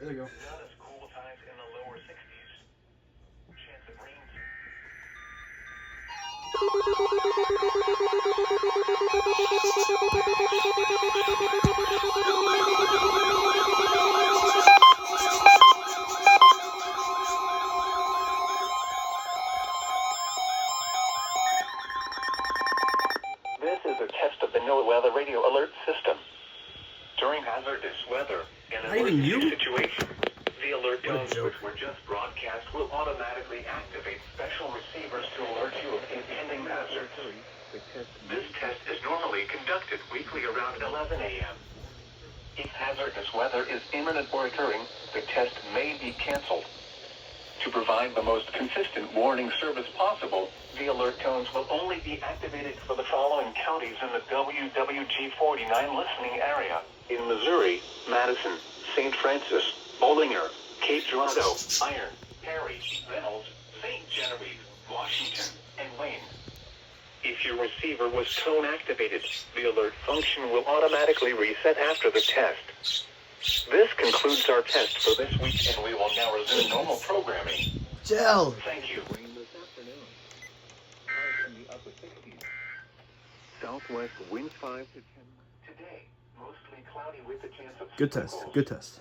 There you go. Notice cool times in the lower 60s. Chance of rain. This is a test of the NOAA weather radio alert system. During hazardous weather and emergency situations, the alert tones which were just broadcast will automatically activate special receivers to alert you of impending hazards. This test is normally conducted weekly around 11 a.m. If hazardous weather is imminent or occurring, the test may be canceled. To provide the most consistent warning service possible, the alert tones will only be activated for the following counties in the WWG49 listening area: in Missouri, Madison, St. Francis, Bollinger, Cape Girardeau, Iron, Perry, Reynolds, St. Genevieve, Washington, and Wayne. If your receiver was tone activated, the alert function will automatically reset after the test. This concludes our test for this week, and we will now resume normal programming. Gel. Thank you. Rain this afternoon. Highs in the upper 60s. Southwest winds 5 to 10. Today, mostly cloudy with a chance of Good test. sprinkles. Good test.